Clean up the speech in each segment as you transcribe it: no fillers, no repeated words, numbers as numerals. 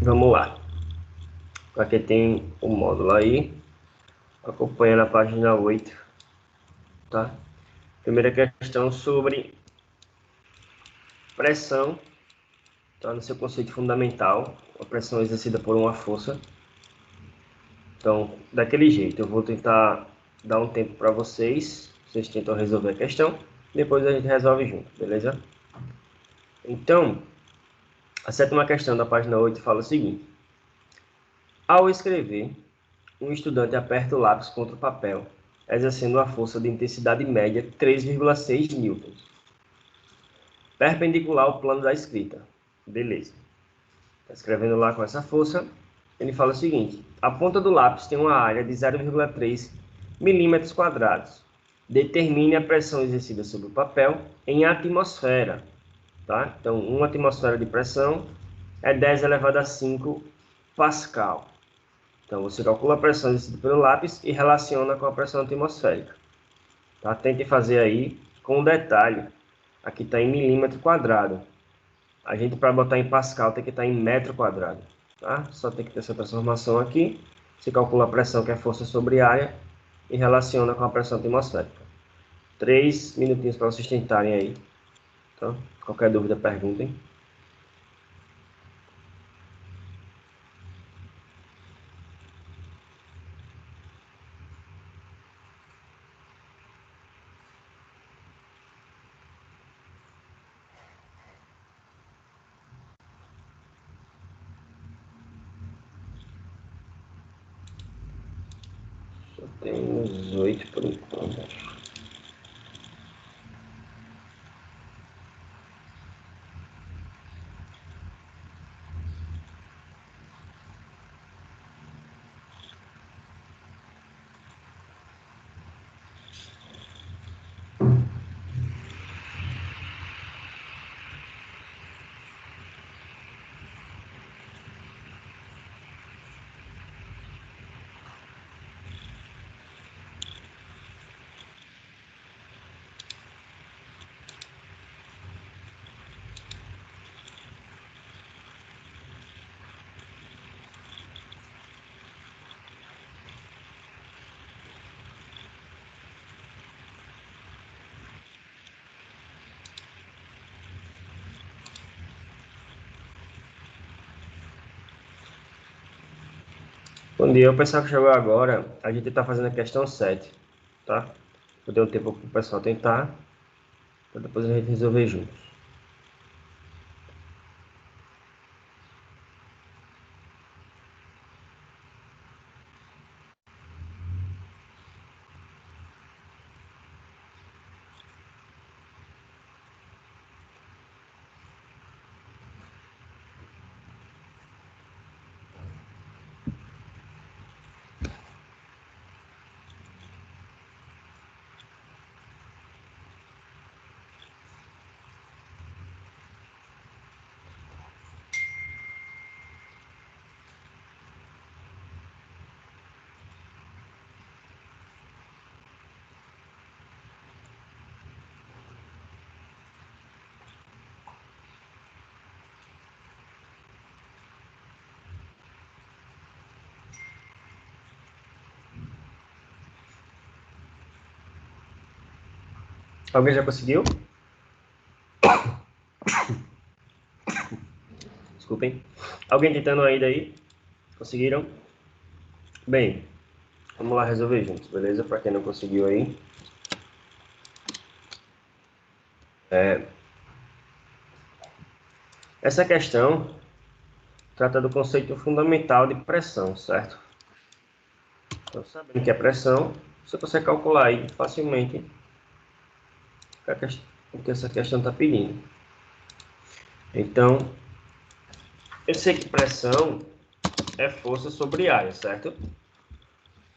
Vamos lá. Aqui tem o módulo aí. Acompanha na página 8. Tá? Primeira questão sobre pressão. Tá? No seu conceito fundamental. A pressão exercida por uma força. Então, daquele jeito, eu vou tentar dar um tempo para vocês. Vocês tentam resolver a questão. Depois a gente resolve junto, beleza? Então, a sétima questão da página 8 fala o seguinte. Ao escrever, um estudante aperta o lápis contra o papel, exercendo a força de intensidade média 3,6 newtons. Perpendicular ao plano da escrita. Beleza. Está escrevendo lá com essa força. Ele fala o seguinte. A ponta do lápis tem uma área de 0,3 milímetros quadrados. Determine a pressão exercida sobre o papel em atmosfera. Tá? Então, uma atmosfera de pressão é 10 elevado a 5 Pascal. Então, você calcula a pressão exercida pelo lápis e relaciona com a pressão atmosférica. Tá? Tente fazer aí com um detalhe. Aqui está em milímetro quadrado. A gente, para botar em Pascal, tem que estar em metro quadrado. Tá? Só tem que ter essa transformação aqui. Você calcula a pressão, que é força sobre área, e relaciona com a pressão atmosférica. 3 minutinhos para vocês tentarem aí. Então, qualquer dúvida, perguntem. Só temos 8 por enquanto. Bom dia, o pessoal que chegou agora, a gente está fazendo a questão 7, tá? Eu dei um tempo para o pessoal tentar, para depois a gente resolver juntos. Alguém já conseguiu? Desculpem. Alguém tentando ainda aí? Conseguiram? Bem, vamos lá resolver juntos, beleza? Para quem não conseguiu aí. Essa questão trata do conceito fundamental de pressão, certo? Então, sabendo que é pressão, você consegue calcular aí facilmente o que essa questão está pedindo. Então, eu sei que pressão é força sobre área, certo?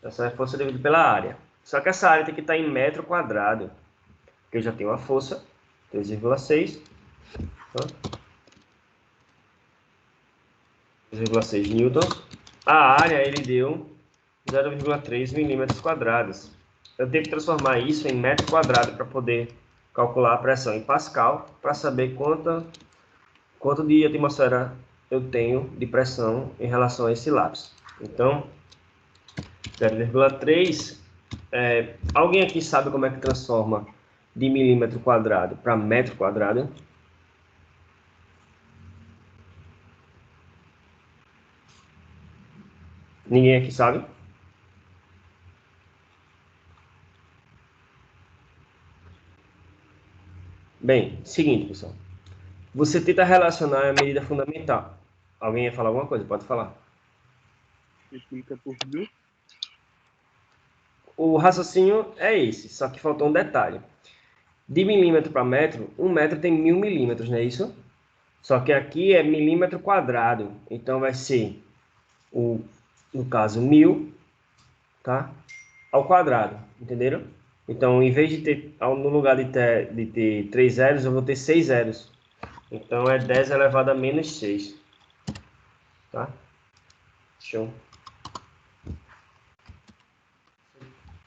Essa é força dividida pela área. Só que essa área tem que estar em metro quadrado. Porque eu já tenho a força, 3,6. Tá? 3,6 newtons. A área ele deu 0,3 milímetros quadrados. Eu tenho que transformar isso em metro quadrado para poder calcular a pressão em Pascal, para saber quanto de atmosfera eu tenho de pressão em relação a esse lápis. Então, 0,3. Alguém aqui sabe como é que transforma de milímetro quadrado para metro quadrado? Ninguém aqui sabe? Bem, seguinte, pessoal. Você tenta relacionar a medida fundamental. Alguém ia falar alguma coisa? Pode falar. Multiplica por 1000. O raciocínio é esse, só que faltou um detalhe. De milímetro para metro, 1 metro tem 1000 milímetros, não é isso? Só que aqui é milímetro quadrado. Então vai ser, no caso, 1000, tá? Ao quadrado, entenderam? Então, em vez de ter, no lugar de ter 3 zeros, eu vou ter 6 zeros. Então, é 10 elevado a menos 6. Tá? Show.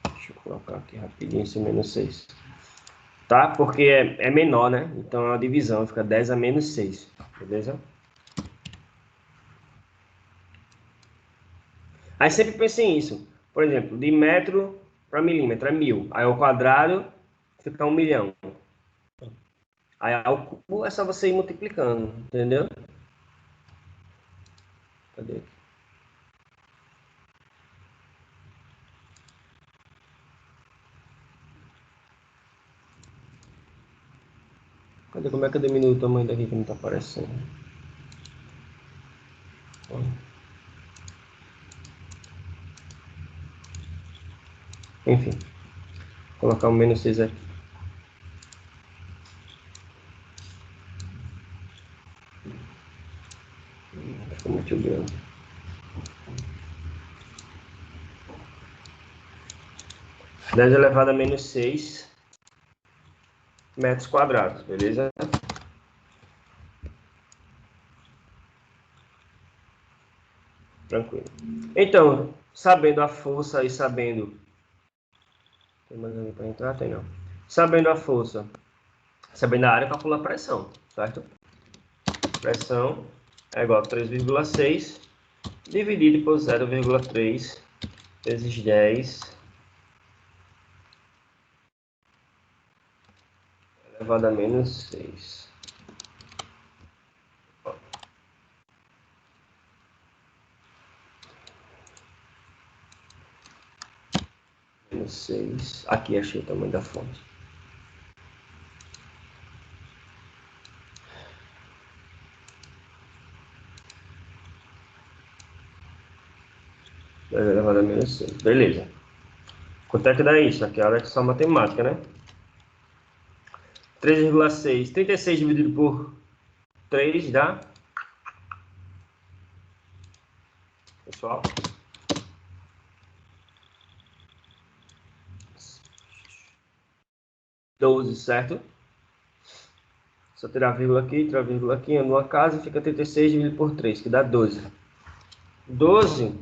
Deixa eu colocar aqui rapidinho esse menos 6. Tá? Porque é menor, né? Então, é uma divisão. Fica 10 a menos 6. Beleza? Aí, sempre pensem nisso. Por exemplo, de metro para milímetro é 1000. Aí, ao quadrado, fica 1 milhão. Aí, ao cubo, é só você ir multiplicando. Entendeu? Cadê? Cadê? Como é que eu diminuo o tamanho daqui que não está aparecendo? Enfim, vou colocar o menos 6 aqui. Ficou muito grande. 10 elevado a menos 6 metros quadrados, beleza? Tranquilo. Então, sabendo a força e sabendo... Tem mais alguém para entrar? Tem não. Sabendo a força, sabendo a área, calcula a pressão, certo? Pressão é igual a 3,6 dividido por 0,3 vezes 10 elevado a menos 6. Menos 6. Aqui achei o tamanho da fonte. Elevado a menos 6. Beleza. Quanto é que dá isso? Aqui é só matemática, né? 3,6. 36 dividido por 3 dá... Pessoal? 12, certo? Só tirar a vírgula aqui, numa casa, fica 36 dividido por 3, que dá 12. 12,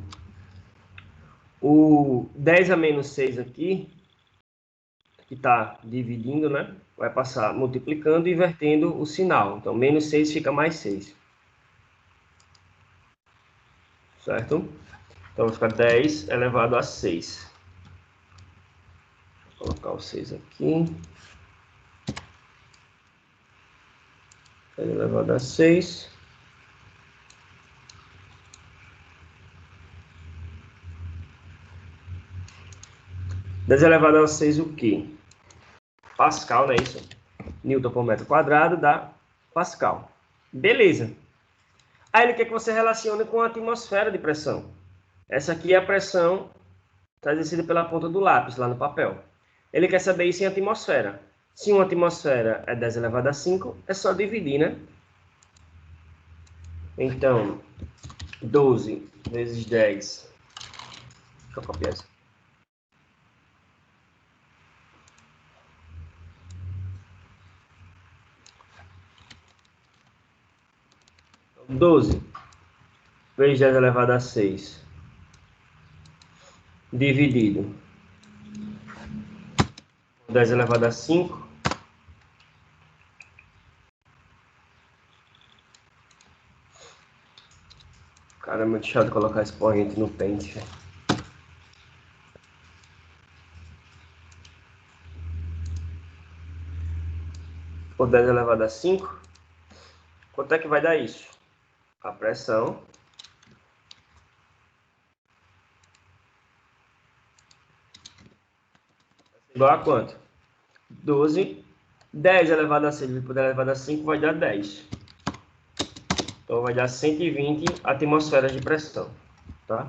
o 10 a menos 6 aqui, que está dividindo, né? Vai passar multiplicando e invertendo o sinal. Então, menos 6 fica mais 6. Certo? Então, vai ficar 10 elevado a 6. Vou colocar o 6 aqui. 10 elevado a 6. Dez elevado a 6 o quê? Pascal, não é isso? Newton por metro quadrado dá Pascal. Beleza. Aí ele quer que você relacione com a atmosfera de pressão. Essa aqui é a pressão está exercida pela ponta do lápis lá no papel. Ele quer saber isso em atmosfera. Se uma atmosfera é 10 elevado a 5, é só dividir, né? Então, 12 vezes 10. Deixa eu copiar isso. Então, 12 vezes 10 elevado a 6. Dividido 10 elevado a 5. Cara, é muito chato colocar esse corrente no pente. Por 10 elevado a 5. Quanto é que vai dar isso? A pressão igual a quanto? 12. 10 elevado a 6 por 10 elevado a 5 vai dar 10. Então vai dar 120 atmosferas de pressão, tá?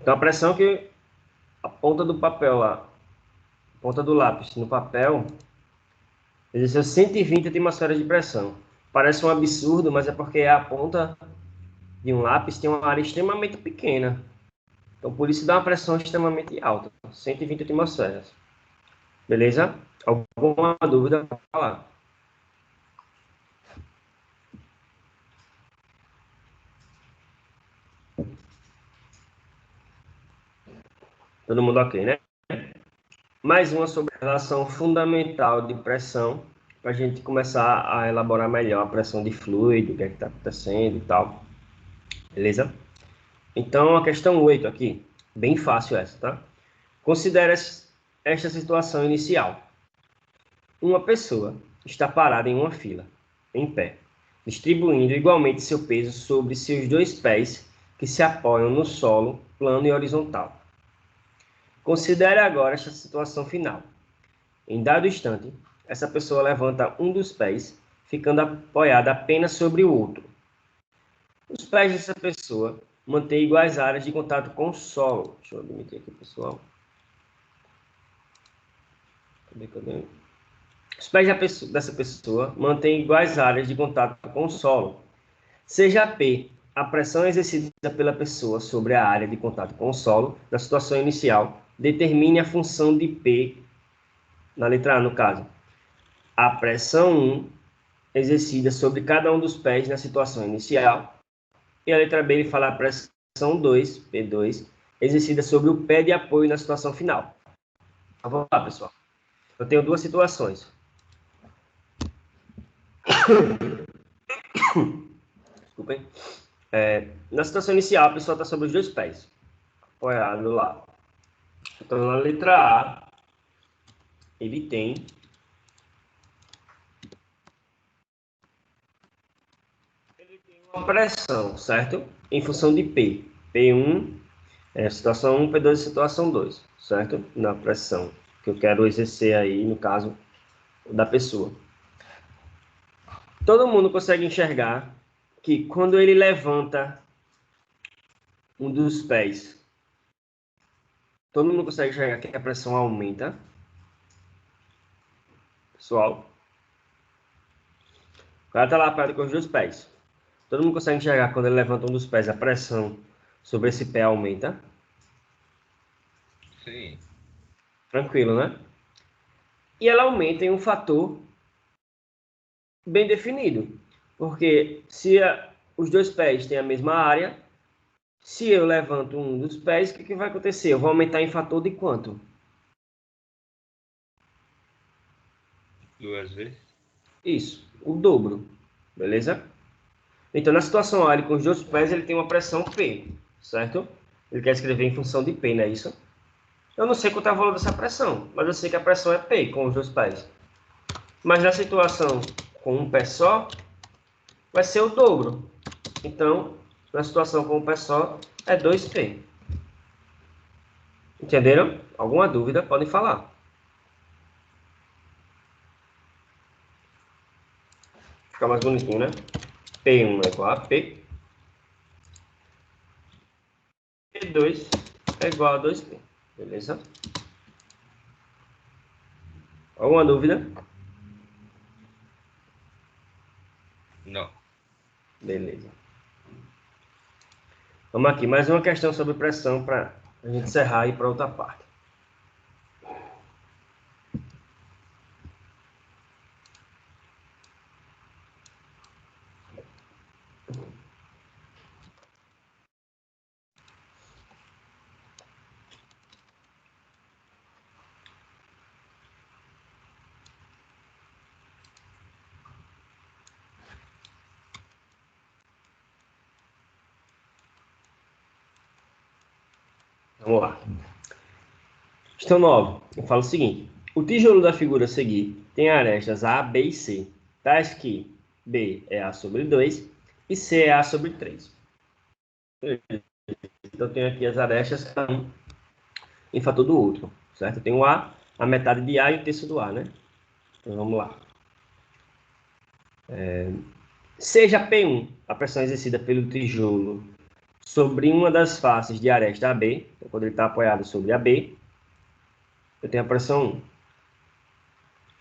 Então a pressão que a ponta do papel lá, a ponta do lápis no papel, exerceu 120 atmosferas de pressão. Parece um absurdo, mas é porque a ponta de um lápis tem uma área extremamente pequena. Então por isso dá uma pressão extremamente alta, 120 atmosferas. Beleza? Alguma dúvida para falar? Todo mundo ok, né? Mais uma sobre a relação fundamental de pressão, para a gente começar a elaborar melhor a pressão de fluido, o que é que está acontecendo e tal. Beleza? Então, a questão 8 aqui, bem fácil essa, tá? Considere esta situação inicial. Uma pessoa está parada em uma fila, em pé, distribuindo igualmente seu peso sobre seus dois pés que se apoiam no solo plano e horizontal. Considere agora esta situação final. Em dado instante, essa pessoa levanta um dos pés, ficando apoiada apenas sobre o outro. Os pés dessa pessoa mantêm iguais áreas de contato com o solo. Deixa eu admitir aqui, pessoal. Cadê? Os pés dessa pessoa mantêm iguais áreas de contato com o solo. Seja P a pressão exercida pela pessoa sobre a área de contato com o solo na situação inicial, determine a função de P, na letra A, no caso. A pressão 1 exercida sobre cada um dos pés na situação inicial. E a letra B ele fala a pressão 2, P2, exercida sobre o pé de apoio na situação final. Então, vamos lá, pessoal. Eu tenho duas situações. Desculpem. Na situação inicial, a pessoa está sobre os dois pés, apoiado lá. Então, na letra A, ele tem uma pressão, certo? Em função de P. P1 é situação 1, P2 é situação 2, certo? Na pressão que eu quero exercer aí, no caso da pessoa. Todo mundo consegue enxergar que quando ele levanta um dos pés, todo mundo consegue enxergar que a pressão aumenta. Pessoal, o cara está lá perto com os dois pés. Todo mundo consegue enxergar quando ele levanta um dos pés, a pressão sobre esse pé aumenta. Sim. Tranquilo, né? E ela aumenta em um fator bem definido. Porque se os dois pés têm a mesma área, se eu levanto um dos pés, o que vai acontecer? Eu vou aumentar em fator de quanto? 2 vezes. Isso, o dobro. Beleza? Então, na situação A, ele com os dois pés, ele tem uma pressão P, certo? Ele quer escrever em função de P, não é isso? Eu não sei quanto é o valor dessa pressão, mas eu sei que a pressão é P com os dois pés. Mas na situação com um pé só, vai ser o dobro. Então, na situação com um pé só, é 2P. Entenderam? Alguma dúvida? Podem falar. Fica mais bonitinho, né? P1 é igual a P. P2 é igual a 2P. Beleza? Alguma dúvida? Não. Beleza. Vamos aqui, mais uma questão sobre pressão para a gente encerrar e ir para outra parte. Vamos lá. Questão 9. Eu falo o seguinte. O tijolo da figura a seguir tem arestas A, B e C. Tais que B é A sobre 2 e C é A sobre 3. Então, eu tenho aqui as arestas em fator do outro, certo? Eu tenho a metade de A e o terço do A, né? Então, vamos lá. Seja P1 a pressão exercida pelo tijolo sobre uma das faces de aresta AB, então, quando ele está apoiado sobre AB, eu tenho a pressão 1.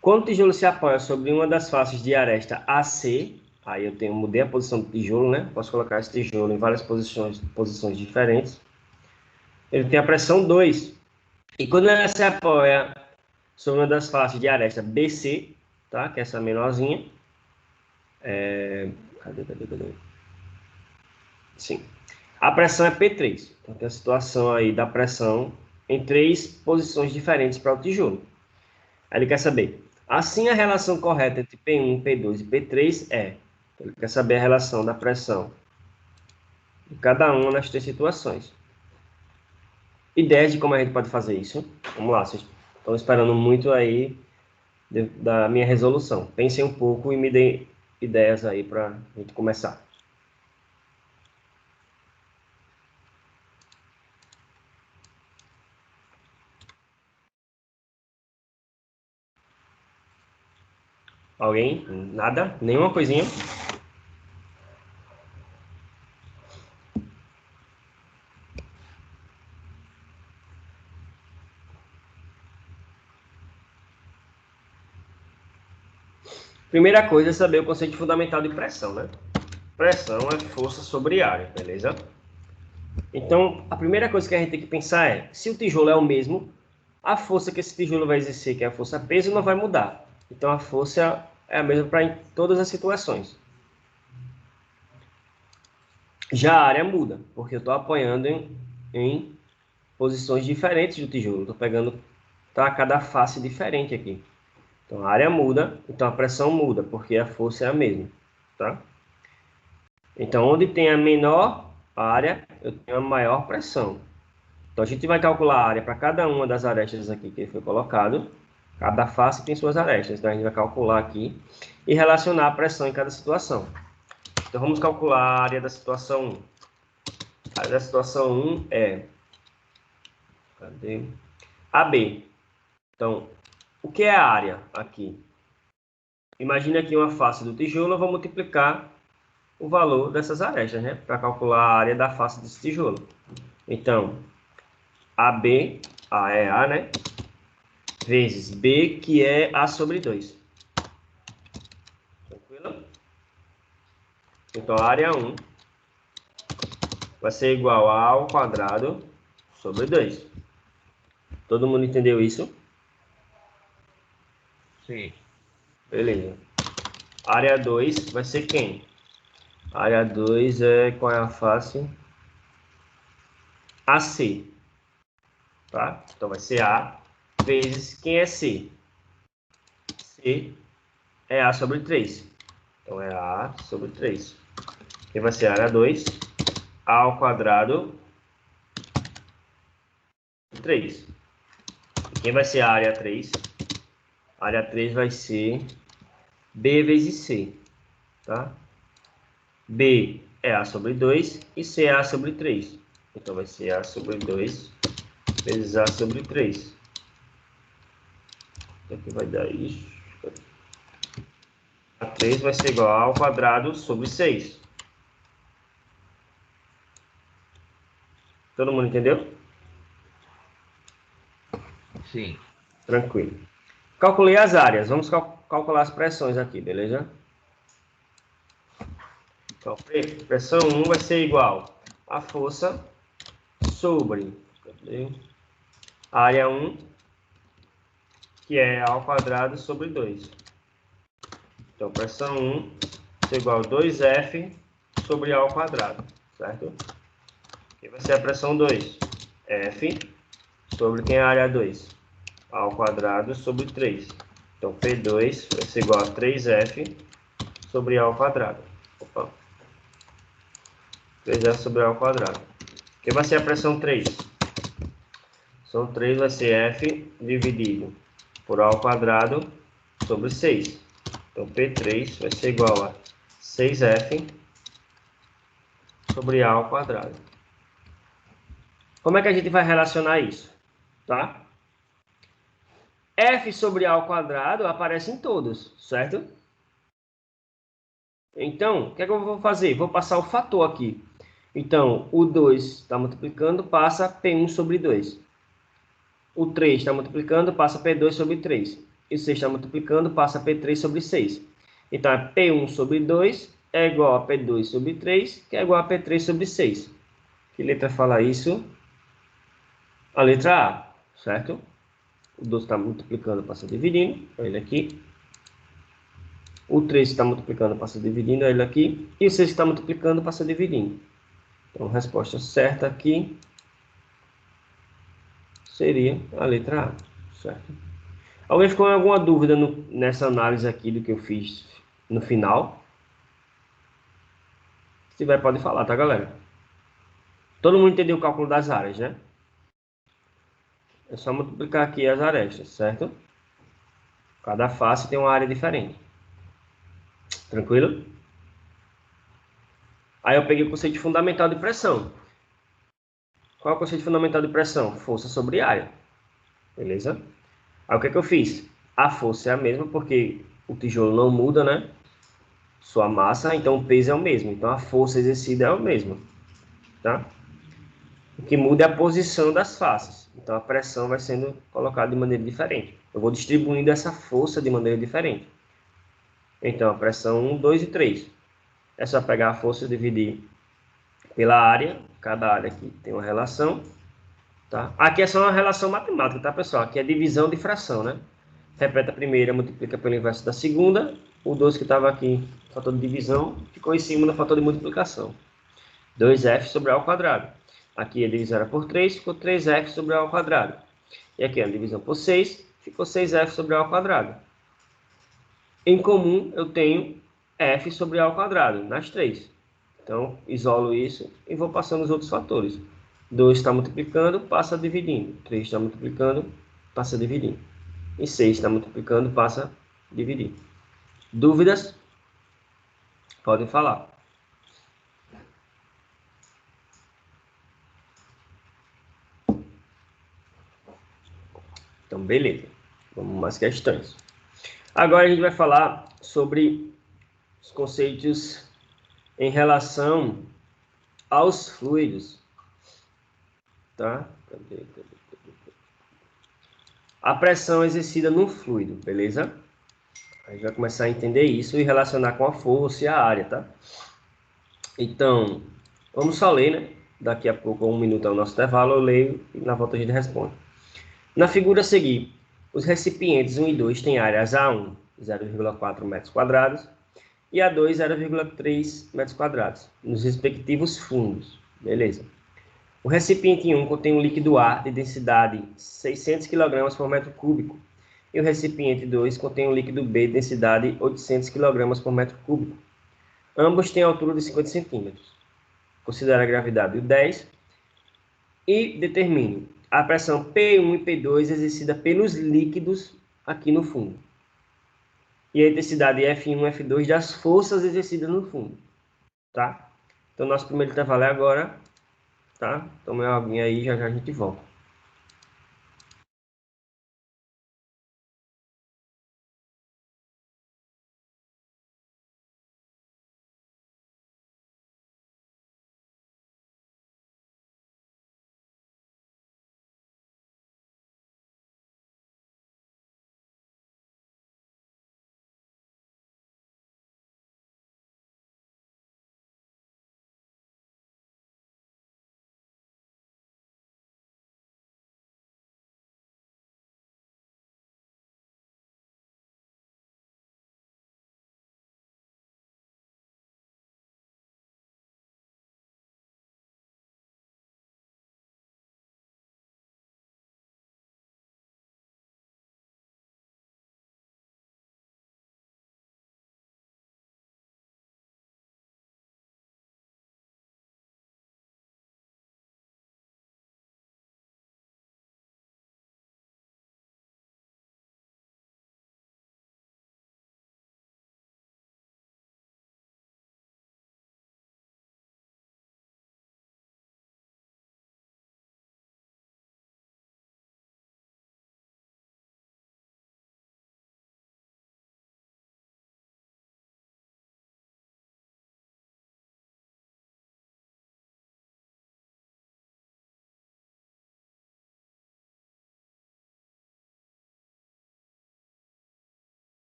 Quando o tijolo se apoia sobre uma das faces de aresta AC, aí eu mudei a posição do tijolo, né? Posso colocar esse tijolo em várias posições diferentes. Ele tem a pressão 2. E quando ela se apoia sobre uma das faces de aresta BC, tá? Que é essa menorzinha. Cadê? Sim. A pressão é P3. Então, tem a situação aí da pressão em 3 posições diferentes para o tijolo. Aí ele quer saber. Assim, a relação correta entre P1, P2 e P3 é... Ele quer saber a relação da pressão de cada uma das 3 situações. Ideias de como a gente pode fazer isso? Vamos lá, vocês estão esperando muito aí da minha resolução. Pensem um pouco e me deem ideias aí para a gente começar. Alguém? Nada? Nenhuma coisinha? Primeira coisa é saber o conceito fundamental de pressão, né? Pressão é força sobre área, beleza? Então, a primeira coisa que a gente tem que pensar é, se o tijolo é o mesmo, a força que esse tijolo vai exercer, que é a força peso, não vai mudar. Então, a força é a mesma para em todas as situações. Já a área muda, porque eu estou apoiando em posições diferentes do tijolo. Estou pegando cada face diferente aqui. Então, a área muda, então a pressão muda, porque a força é a mesma, tá? Então, onde tem a menor área, eu tenho a maior pressão. Então, a gente vai calcular a área para cada uma das arestas aqui que foi colocado. Cada face tem suas arestas, então a gente vai calcular aqui e relacionar a pressão em cada situação. Então, vamos calcular a área da situação 1. A área da situação 1 é... Cadê? AB. Então, o que é a área aqui? Imagina aqui uma face do tijolo, eu vou multiplicar o valor dessas arestas, né? Para calcular a área da face desse tijolo. Então, AB, A é A, né? Vezes B, que é A sobre 2. Tranquilo? Então, a área 1 vai ser igual a A ao quadrado sobre 2. Todo mundo entendeu isso? Sim. Beleza. Área 2 vai ser quem? Área 2 é... Qual é a face? AC. Tá? Então, vai ser A vezes quem é C? C é A sobre 3. Então, é A sobre 3. Quem vai ser a área 2? A ao quadrado 3. E quem vai ser a área 3? A área 3 vai ser B vezes C. Tá? B é A sobre 2 e C é A sobre 3. Então, vai ser A sobre 2 vezes A sobre 3. Então, aqui vai dar isso. A 3 vai ser igual a ao quadrado sobre 6. Todo mundo entendeu? Sim. Tranquilo. Calculei as áreas. Vamos calcular as pressões aqui, beleza? Então, pressão 1 vai ser igual a força sobre a área 1, que é A ao quadrado sobre 2. Então, pressão 1 vai ser igual a 2F sobre A ao quadrado, certo? E vai ser a pressão 2. F sobre quem é a área 2? A ao quadrado sobre 3. Então, P2 vai ser igual a 3F sobre A ao quadrado. Opa. 3F sobre A ao quadrado. Que vai ser a pressão 3? São 3, vai ser F dividido por A ao quadrado sobre 6. Então, P3 vai ser igual a 6F sobre A ao quadrado. Como é que a gente vai relacionar isso? Tá? F sobre A ao quadrado aparece em todos, certo? Então, o que é que eu vou fazer? Vou passar o fator aqui. Então, o 2 está multiplicando, passa P1 sobre 2. O 3 está multiplicando, passa P2 sobre 3. E o 6 está multiplicando, passa P3 sobre 6. Então, é P1 sobre 2 é igual a P2 sobre 3, que é igual a P3 sobre 6. Que letra fala isso? A letra A, certo? O 2 está multiplicando, passa dividindo. Ele aqui. O 3 está multiplicando, passa dividindo. Ele aqui. E o 6 está multiplicando, passa dividindo. Então, a resposta certa aqui seria a letra A, certo? Alguém ficou com alguma dúvida nessa análise aqui do que eu fiz no final? Se tiver, pode falar, tá, galera? Todo mundo entendeu o cálculo das áreas, né? É só multiplicar aqui as arestas, certo? Cada face tem uma área diferente. Tranquilo? Aí eu peguei o conceito fundamental de pressão. Qual é o conceito fundamental de pressão? Força sobre área. Beleza? Aí o que é que eu fiz? A força é a mesma porque o tijolo não muda, né? Sua massa, então o peso é o mesmo. Então a força exercida é o mesmo, tá? O que muda é a posição das faces. Então a pressão vai sendo colocada de maneira diferente. Eu vou distribuindo essa força de maneira diferente. Então a pressão 1, 2 e 3. É só pegar a força e dividir pela área. Cada área aqui tem uma relação. Tá? Aqui é só uma relação matemática, tá, pessoal? Aqui é divisão de fração, né? Repete a primeira, multiplica pelo inverso da segunda. O 2 que estava aqui, fator de divisão, ficou em cima do fator de multiplicação. 2F sobre A ao quadrado. Aqui a divisão era por 3, ficou 3F sobre A ao quadrado. E aqui a divisão por 6, ficou 6F sobre A ao quadrado. Em comum, eu tenho F sobre A ao quadrado, nas três. Então, isolo isso e vou passando os outros fatores. 2 está multiplicando, passa dividindo. 3 está multiplicando, passa dividindo. E 6 está multiplicando, passa dividindo. Dúvidas? Podem falar. Então, beleza. Vamos mais questões. Agora a gente vai falar sobre os conceitos em relação aos fluidos. Tá? A pressão exercida no fluido, beleza? A gente vai começar a entender isso e relacionar com a força e a área, tá? Então, vamos só ler, né? Daqui a pouco, 1 minuto é o nosso intervalo, eu leio e na volta a gente responde. Na figura a seguir, os recipientes 1 e 2 têm áreas A1, 0,4 metros quadrados, e A2, 0,3 metros quadrados, nos respectivos fundos. Beleza. O recipiente 1 contém um líquido A de densidade 600 kg por metro cúbico, e o recipiente 2 contém um líquido B de densidade 800 kg por metro cúbico. Ambos têm altura de 50 centímetros. Considere a gravidade de 10 e determine a pressão P1 e P2 exercida pelos líquidos aqui no fundo. E a intensidade F1 e F2 das forças exercidas no fundo. Tá? Então, nosso primeiro intervalo é agora. Tá? Tome uma aguinha aí, já já a gente volta.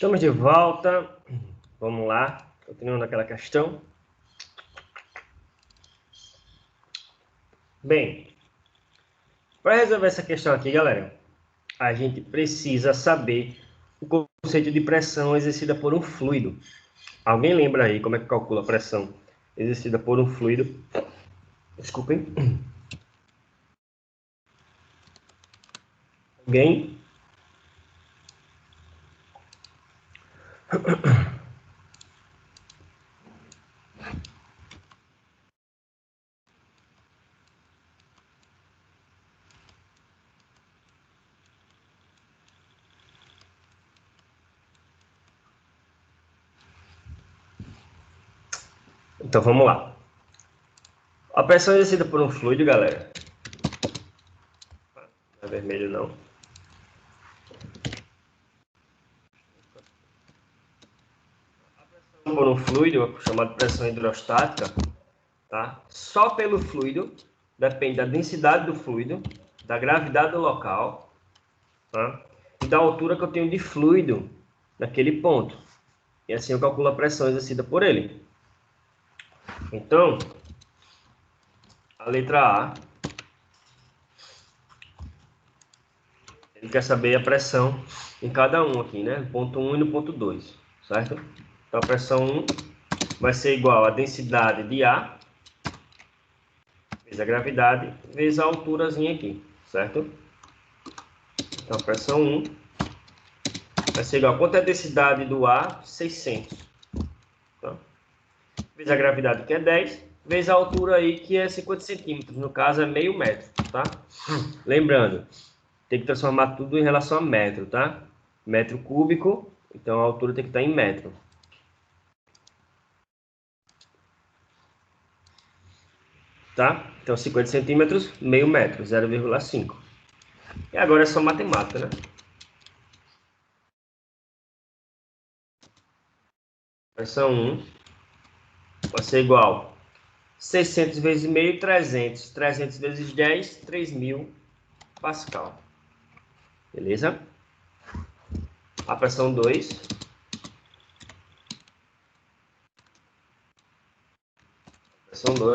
Estamos de volta. Vamos lá. Continuando aquela questão. Bem, para resolver essa questão aqui, galera, a gente precisa saber o conceito de pressão exercida por um fluido. Alguém lembra aí como é que calcula a pressão exercida por um fluido? Desculpem. Alguém? Então vamos lá. A pressão exercida por um fluido, galera. Não é vermelho não. A pressão por um fluido, chamado pressão hidrostática, tá? Só pelo fluido, depende da densidade do fluido, da gravidade do local, tá? E da altura que eu tenho de fluido naquele ponto. E assim eu calculo a pressão exercida por ele. Então, a letra A, ele quer saber a pressão em cada um aqui, né? No ponto 1 e no ponto 2, certo? Então, a pressão 1 vai ser igual a densidade de A, vezes a gravidade, vezes a alturazinha aqui, certo? Então, a pressão 1 vai ser igual a quanto é a densidade do A? 600. Tá? Vezes a gravidade, que é 10, vezes a altura aí, que é 50 centímetros. No caso, é meio metro, tá? Lembrando, tem que transformar tudo em relação a metro, tá? Metro cúbico, então a altura tem que estar em metro. Tá? Então, 50 centímetros, meio metro, 0,5. E agora é só matemática, né? Pressão 1 vai ser igual 600 vezes meio, 300. 300 vezes 10, 3.000 Pascal. Beleza? A pressão 2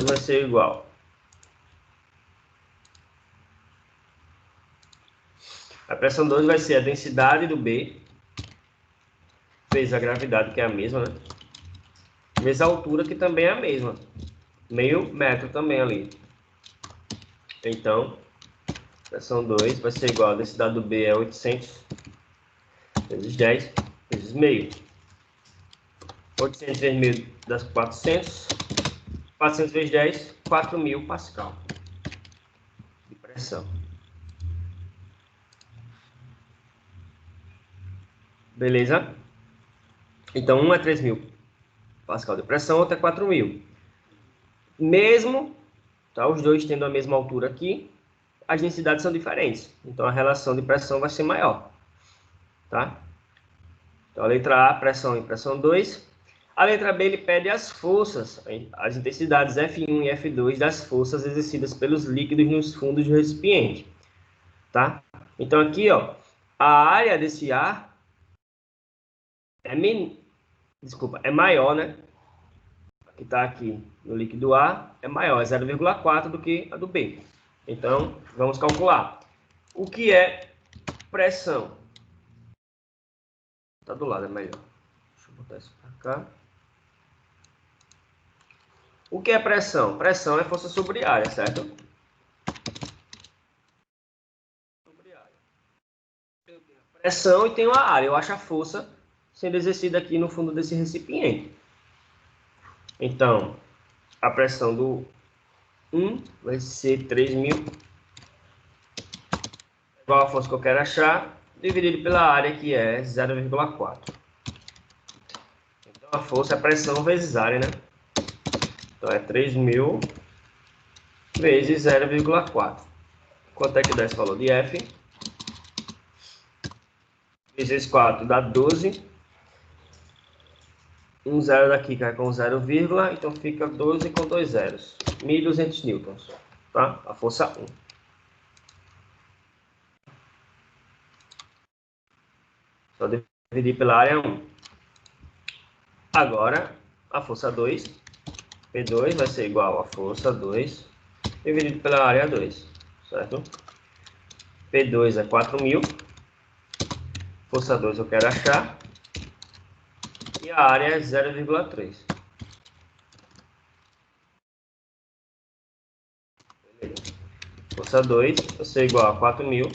vai ser igual. A pressão 2 vai ser a densidade do B, vezes a gravidade, que é a mesma, né? Vezes a altura, que também é a mesma. Meio metro também ali. Então, pressão 2 vai ser igual a densidade do B é 800 vezes 10 vezes meio. 800 vezes meio dá 400. 400 vezes 10, 4.000 Pascal de pressão. Beleza? Então, um é 3.000 Pascal de pressão, outro é 4.000. Mesmo, tá, os dois tendo a mesma altura aqui, as densidades são diferentes. Então, a relação de pressão vai ser maior. Tá? Então, a letra A, pressão e pressão 2. A letra B, ele pede as forças, as intensidades F1 e F2 das forças exercidas pelos líquidos nos fundos do recipiente. Tá? Então, aqui, ó, a área desse ar é maior, né? Que está aqui no líquido A é maior, é 0,4 do que a do B. Então, vamos calcular. O que é pressão? Está do lado, é melhor. Deixa eu botar isso para cá. O que é pressão? Pressão é força sobre área, certo? Sobre área. Eu tenho a pressão e tenho a área. Eu acho a força sendo exercida aqui no fundo desse recipiente. Então, a pressão do 1 vai ser 3.000, igual a força que eu quero achar, dividido pela área, que é 0,4. Então, a força é a pressão vezes área, né? Então, é 3.000 vezes 0,4. Quanto é que dá esse valor de F? Vezes 4 dá 12. Um zero daqui cai com 0, então fica 12 com 2 zeros. 1.200 newtons, tá? A força 1. Só Dividir pela área 1. Agora, a força 2, P2 vai ser igual a força 2 dividido pela área 2, certo? P2 é 4.000, força 2 eu quero achar, e a área é 0,3. Força 2 vai ser igual a 4.000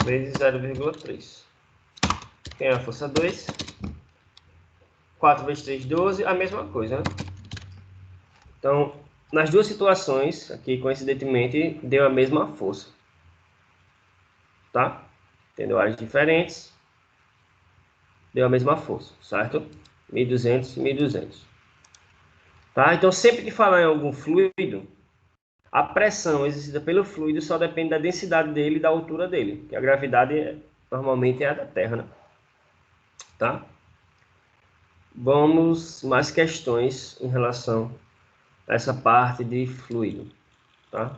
vezes 0,3. Quem é a força 2? 4 vezes 3, 12, a mesma coisa, né? Então, nas duas situações, aqui coincidentemente, deu a mesma força. Tá? Tendo áreas diferentes, deu a mesma força, certo? 1.200 e 1.200. Tá? Então, sempre que falar em algum fluido, a pressão exercida pelo fluido só depende da densidade dele e da altura dele, que a gravidade normalmente é a da Terra, né? Tá? Vamos mais questões em relação a essa parte de fluido, tá?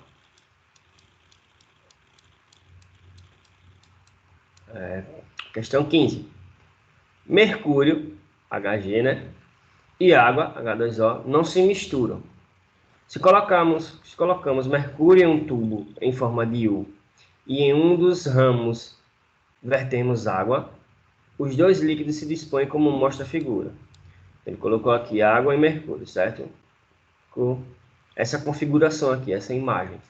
Questão 15. Mercúrio, Hg, né? E água, H2O, não se misturam. Se colocamos mercúrio em um tubo em forma de U e em um dos ramos vertemos água, os dois líquidos se dispõem como mostra a figura. Ele colocou aqui água e mercúrio, certo? Com essa configuração aqui, essa imagem.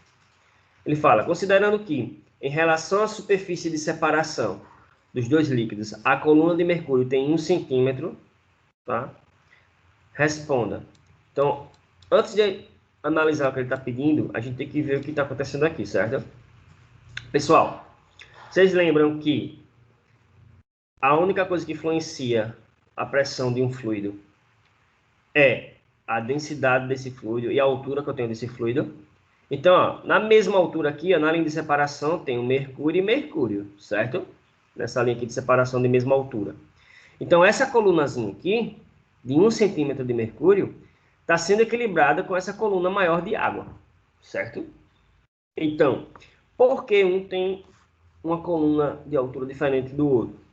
Ele fala, considerando que, em relação à superfície de separação dos dois líquidos, a coluna de mercúrio tem 1 centímetro, tá? Responda. Então, antes de analisar o que ele está pedindo, a gente tem que ver o que está acontecendo aqui, certo? Pessoal, vocês lembram que a única coisa que influencia a pressão de um fluido é a densidade desse fluido e a altura que eu tenho desse fluido? Então, ó, na mesma altura aqui, ó, na linha de separação, tem o mercúrio e mercúrio, certo? Nessa linha aqui de separação de mesma altura. Então, essa colunazinha aqui, de 1 centímetro de mercúrio, está sendo equilibrada com essa coluna maior de água, certo? Então, por que um tem uma coluna de altura diferente do outro?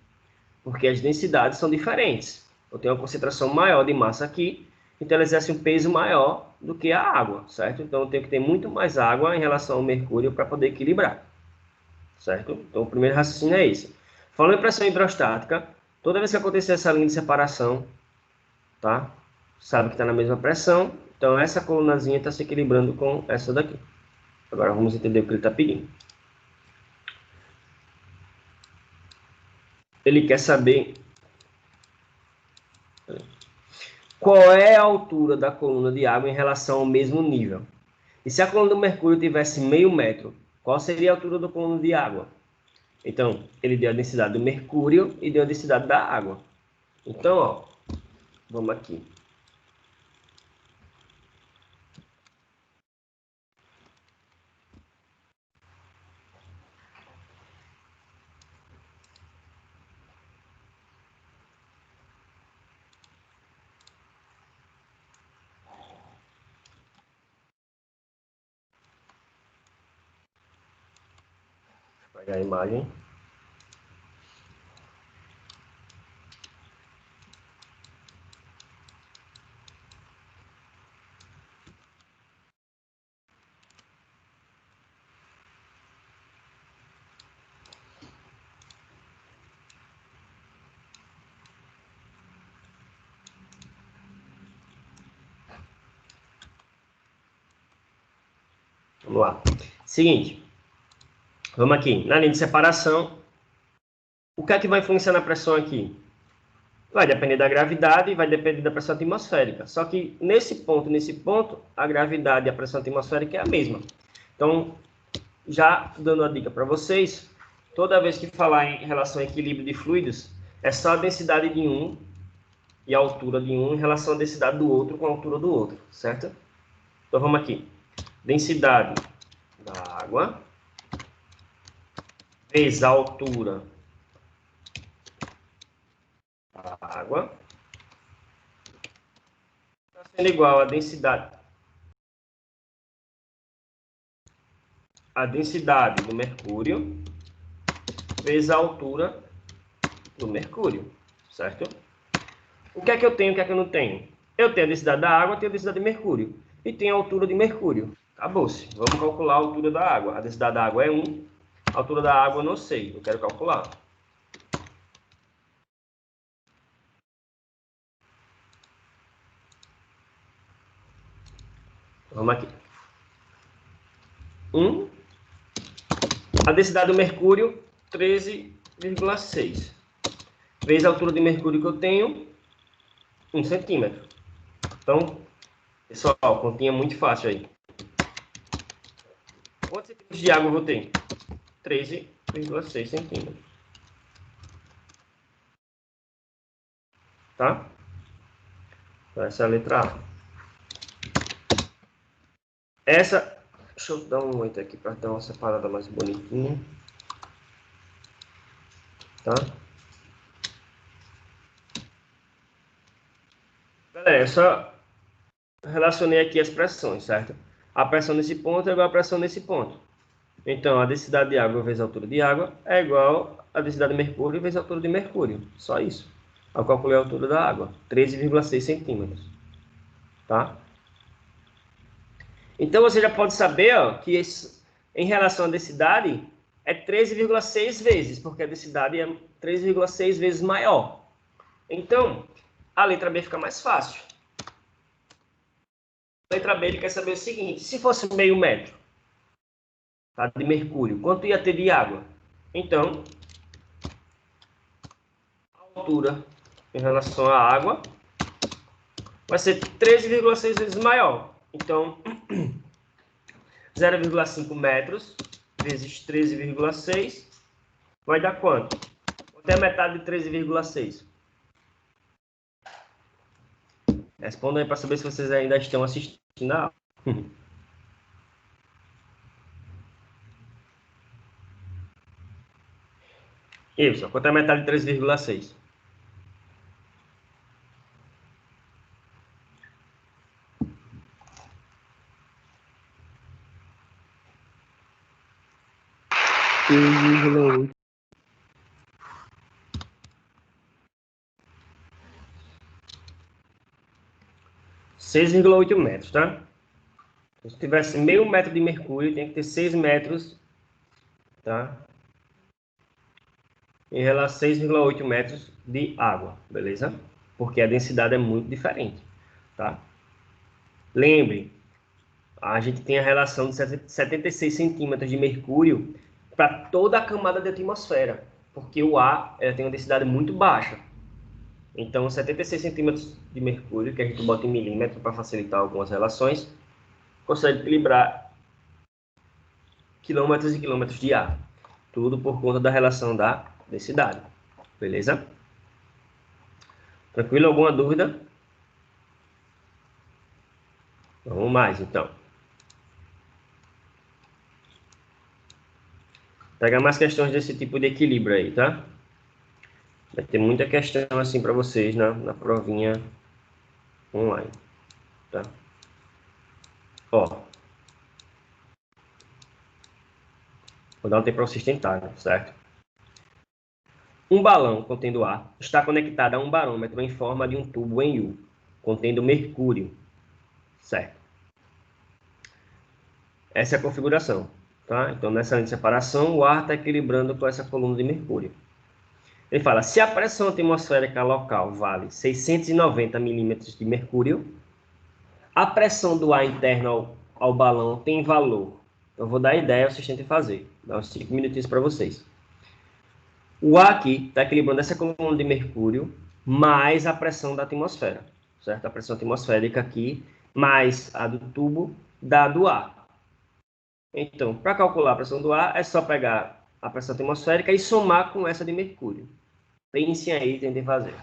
Porque as densidades são diferentes. Eu tenho uma concentração maior de massa aqui, então ela exerce um peso maior do que a água, certo? Então eu tenho que ter muito mais água em relação ao mercúrio para poder equilibrar, certo? Então o primeiro raciocínio é esse. Falando em pressão hidrostática, toda vez que acontecer essa linha de separação, tá? Sabe que está na mesma pressão, então essa colunazinha está se equilibrando com essa daqui. Agora vamos entender o que ele está pedindo. Ele quer saber qual é a altura da coluna de água em relação ao mesmo nível. E se a coluna do mercúrio tivesse meio metro, qual seria a altura da coluna de água? Então, ele deu a densidade do mercúrio e deu a densidade da água. Então, ó, vamos aqui. Vou pegar a imagem. Vamos lá. Seguinte. Vamos aqui. Na linha de separação, o que é que vai influenciar na pressão aqui? Vai depender da gravidade e vai depender da pressão atmosférica. Só que nesse ponto, a gravidade e a pressão atmosférica é a mesma. Então, já dando a dica para vocês, toda vez que falar em relação a equilíbrio de fluidos, é só a densidade de um e a altura de um em relação à densidade do outro com a altura do outro, certo? Então vamos aqui. Densidade da água vezes a altura da água está sendo igual a densidade do mercúrio vezes a altura do mercúrio, certo? O que é que eu tenho, o que é que eu não tenho? Eu tenho a densidade da água, tenho a densidade de mercúrio. E tenho a altura de mercúrio. Acabou-se. Vamos calcular a altura da água. A densidade da água é 1. A altura da água eu não sei. Eu quero calcular. Vamos aqui. 1. A densidade do mercúrio, 13,6. Vezes a altura de mercúrio que eu tenho, 1 centímetro. Então, pessoal, continha muito fácil aí. Quantos centímetros de água eu vou ter? 13,6 centímetros. Tá? Então, essa é a letra A. Essa, deixa eu dar um 8 aqui para dar uma separada mais bonitinha. Tá? Galera, eu só relacionei aqui as pressões, certo? A pressão nesse ponto é igual a pressão nesse ponto. Então, a densidade de água vezes a altura de água é igual a densidade de mercúrio vezes a altura de mercúrio. Só isso. Eu calculei a altura da água, 13,6 centímetros. Tá? Então, você já pode saber ó, que em relação à densidade é 13,6 vezes, porque a densidade é 3,6 vezes maior. Então, a letra B fica mais fácil. A letra B ele quer saber o seguinte, se fosse meio metro tá, de mercúrio, quanto ia ter de água? Então, a altura em relação à água vai ser 13,6 vezes maior. Então, 0,5 metros vezes 13,6 vai dar quanto? Quanto é a metade de 13,6? Responda aí para saber se vocês ainda estão assistindo a aula. Isso, quanto é a metade de 3,6? Seis 6,8 metros, tá? Se tivesse meio metro de mercúrio, tem que ter 6 metros, tá? Em relação a 6,8 metros de água, beleza? Porque a densidade é muito diferente, tá? Lembre, a gente tem a relação de 76 centímetros de mercúrio para toda a camada da atmosfera, porque o ar tem uma densidade muito baixa. Então, 76 centímetros de mercúrio, que a gente bota em milímetro para facilitar algumas relações, consegue equilibrar quilômetros e quilômetros de ar. Tudo por conta da relação da densidade. Beleza? Tranquilo? Alguma dúvida? Vamos mais, então. Pega mais questões desse tipo de equilíbrio aí, tá? Vai ter muita questão assim para vocês na provinha online, tá? Ó, vou dar um tempo para vocês tentarem, certo? Um balão contendo ar está conectado a um barômetro em forma de um tubo em U, contendo mercúrio, certo? Essa é a configuração, tá? Então, nessa linha de separação, o ar está equilibrando com essa coluna de mercúrio. Ele fala, se a pressão atmosférica local vale 690 milímetros de mercúrio, a pressão do ar interno ao balão tem valor. Eu vou dar a ideia, vocês tentem fazer. Dá uns 5 minutinhos para vocês. O ar aqui está equilibrando essa coluna de mercúrio mais a pressão da atmosfera, certo? A pressão atmosférica aqui mais a do tubo dá do ar. Então, para calcular a pressão do ar, é só pegar a pressão atmosférica e somar com essa de mercúrio. Pensem aí e tentem fazer.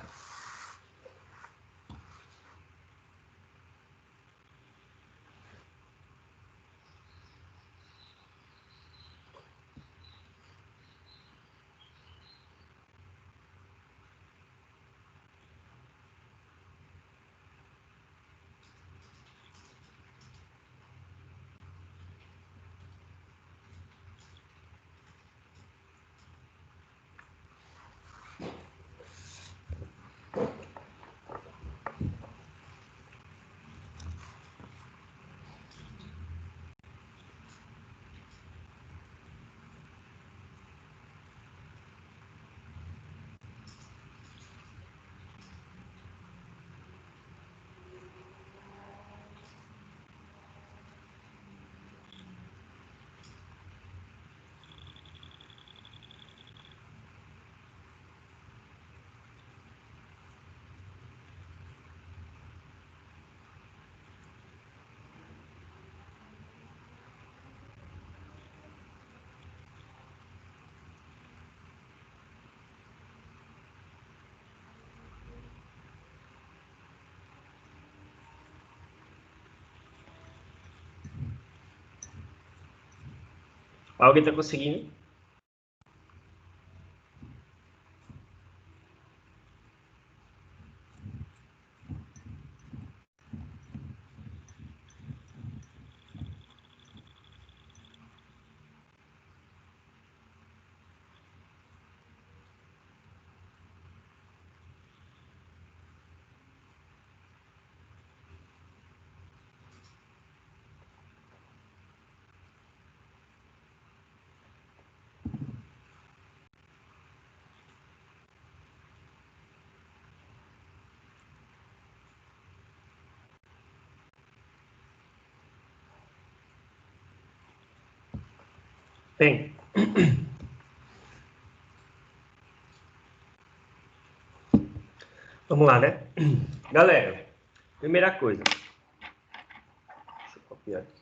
Alguém está conseguindo? Bem, vamos lá, né? Galera, primeira coisa. Deixa eu copiar aqui.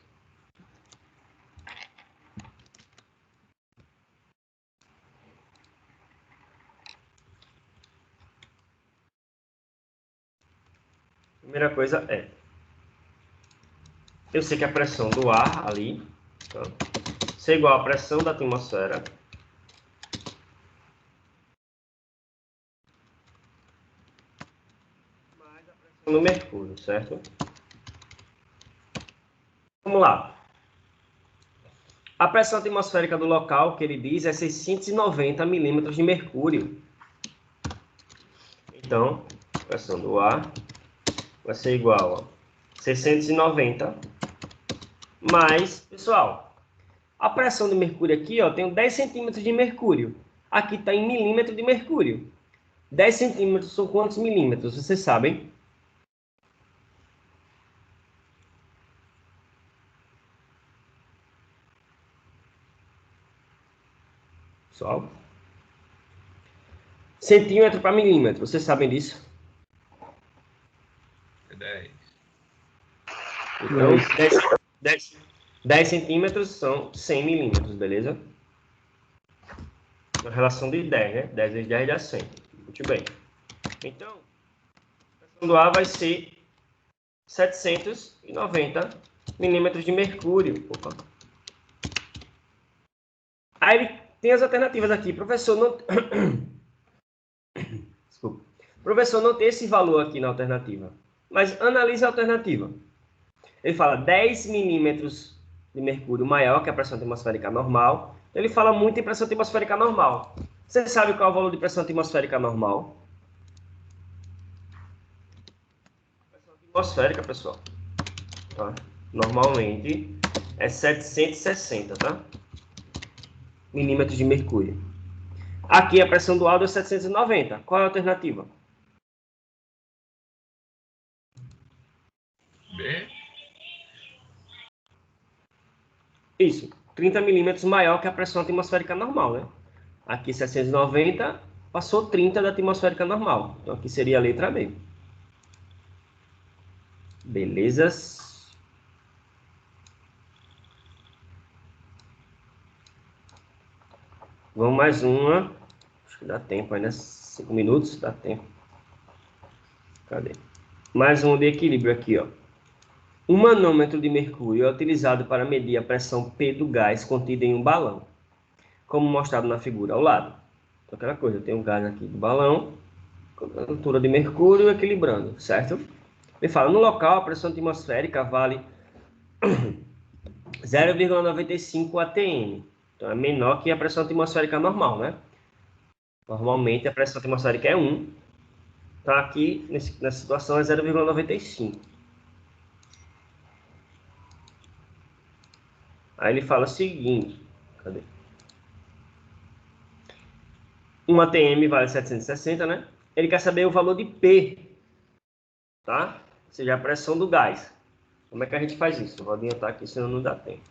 Primeira coisa é... Eu sei que a pressão do ar ali, tá? Isso é igual à pressão da atmosfera mais a pressão do mercúrio, certo? Vamos lá. A pressão atmosférica do local, que ele diz, é 690 milímetros de mercúrio. Então, a pressão do ar vai ser igual a 690 mais, pessoal, a pressão de mercúrio aqui, ó, tem 10 centímetros de mercúrio. Aqui está em milímetro de mercúrio. 10 centímetros são quantos milímetros? Vocês sabem? Pessoal? Centímetro para milímetro. Vocês sabem disso? 10. Então, 10 centímetros são 100 milímetros, beleza? Uma relação de 10, né? 10 vezes 10 dá 100. Muito bem. Então, a pressão do ar vai ser 790 milímetros de mercúrio. Opa. Aí ele tem as alternativas aqui. Professor, não... Desculpa. Professor, não tem esse valor aqui na alternativa. Mas analise a alternativa. Ele fala 10 milímetros de mercúrio maior que a pressão atmosférica normal. Ele fala muito em pressão atmosférica normal. Você sabe qual é o valor de pressão atmosférica normal? Pressão atmosférica, pessoal. Tá? Normalmente é 760, tá? Milímetros de mercúrio. Aqui a pressão do ar deu 790. Qual é a alternativa? B. Isso. 30 milímetros maior que a pressão atmosférica normal, né? Aqui 790, passou 30 da atmosférica normal. Então aqui seria a letra B. Belezas? Vamos mais uma. Acho que dá tempo ainda. 5 minutos, dá tempo. Cadê? Mais um de equilíbrio aqui, ó. Um manômetro de mercúrio é utilizado para medir a pressão P do gás contido em um balão, como mostrado na figura ao lado. Então, aquela coisa, eu tenho um gás aqui do balão, com a temperatura de mercúrio equilibrando, certo? Ele fala, no local a pressão atmosférica vale 0,95 atm. Então, é menor que a pressão atmosférica normal, né? Normalmente a pressão atmosférica é 1. Tá aqui, nessa situação, é 0,95. Aí ele fala o seguinte, cadê? 1 atm vale 760, né? Ele quer saber o valor de P, tá? Ou seja, a pressão do gás. Como é que a gente faz isso? Eu vou adiantar aqui, senão não dá tempo.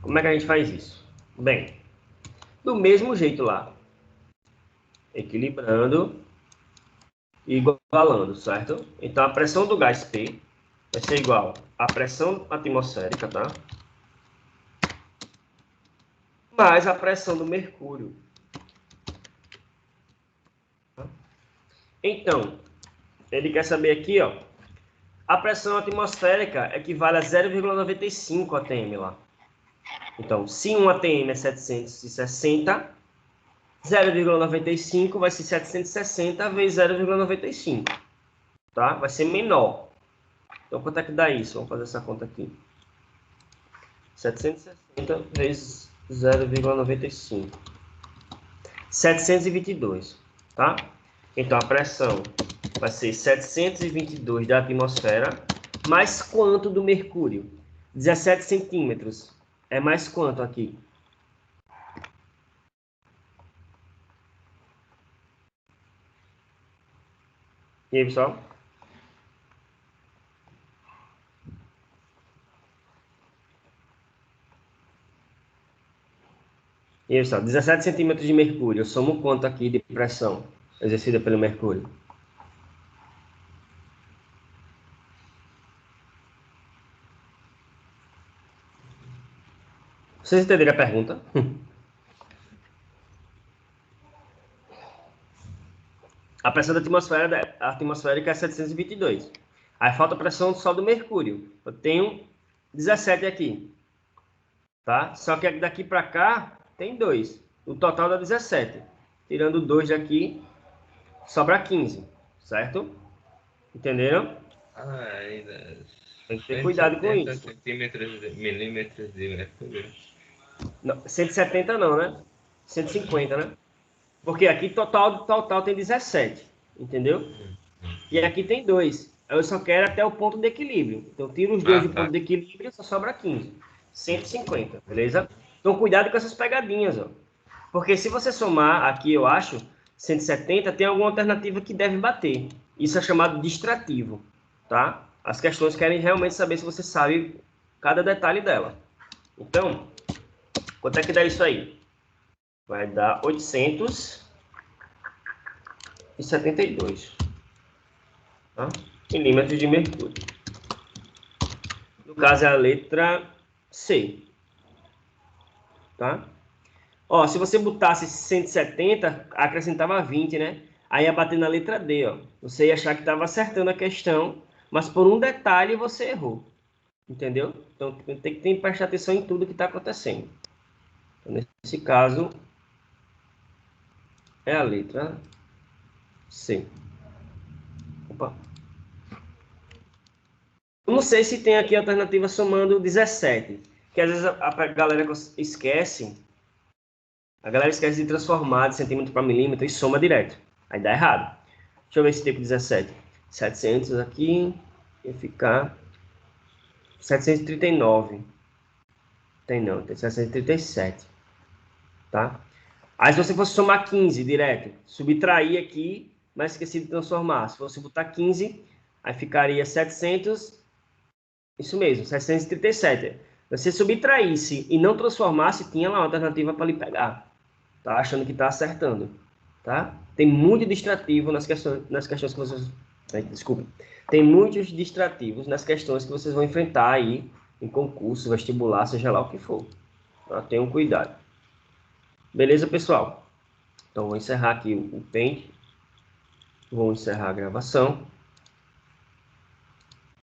Como é que a gente faz isso? Bem, do mesmo jeito lá. Equilibrando e igualando, certo? Então, a pressão do gás P vai ser igual à pressão atmosférica, tá? Mais a pressão do mercúrio. Então, ele quer saber aqui, ó, A pressão atmosférica equivale a 0,95 atm lá. Então, se 1 atm é 760, 0,95 vai ser 760 vezes 0,95. Tá? Vai ser menor. Então, quanto é que dá isso? Vamos fazer essa conta aqui. 760 vezes 0,95. 722, tá? Então, a pressão vai ser 722 da atmosfera, mais quanto do mercúrio? 17 centímetros. É mais quanto aqui? E aí, pessoal? E aí, pessoal? 17 centímetros de mercúrio. Eu somo quanto aqui de pressão exercida pelo mercúrio? Vocês entenderam a pergunta? A pressão da atmosférica é 722. Aí falta a pressão só do mercúrio. Eu tenho 17 aqui. Tá? Só que daqui para cá tem 2. O total dá 17. Tirando 2 daqui, sobra 15. Certo? Entenderam? Ainda. Tem que ter cuidado com 170 isso. milímetros de mercúrio. Não, 170 não, né? 150, né? Porque aqui total tem 17. Entendeu? E aqui tem 2. Eu só quero até o ponto de equilíbrio. Então, tiro os 2 Ah, do tá. ponto de equilíbrio, só sobra 15. 150, beleza? Então, cuidado com essas pegadinhas, ó. Porque se você somar aqui, eu acho, 170, tem alguma alternativa que deve bater. Isso é chamado distrativo, tá? As questões querem realmente saber se você sabe cada detalhe dela. Então, quanto é que dá isso aí? Vai dar 872, tá? Milímetros de mercúrio. No caso, é a letra C, tá? Ó, se você botasse 170, acrescentava 20, né? Aí ia bater na letra D, ó. Você ia achar que estava acertando a questão, mas por um detalhe você errou. Entendeu? Então tem que prestar atenção em tudo que está acontecendo. Então, nesse caso, é a letra C. Opa. Eu não sei se tem aqui a alternativa somando 17, que às vezes a galera esquece. A galera esquece de transformar de centímetro para milímetro e soma direto. Aí dá errado. Deixa eu ver esse tipo 17. 700 aqui. Ia ficar 739. Tem não, tem 737. Tá? Aí se você fosse somar 15 direto, subtrair aqui, mas esqueci de transformar. Se você botar 15, aí ficaria 700. Isso mesmo, 737. Se você subtraísse e não transformasse, tinha lá uma alternativa para lhe pegar. Tá achando que está acertando, tá? Tem muito distrativo nas questões que vocês... Desculpa. Tem muitos distrativos nas questões que vocês vão enfrentar aí em concurso, vestibular, seja lá o que for. Tá? Tenham cuidado. Beleza, pessoal? Então, vou encerrar aqui o Paint. Vou encerrar a gravação.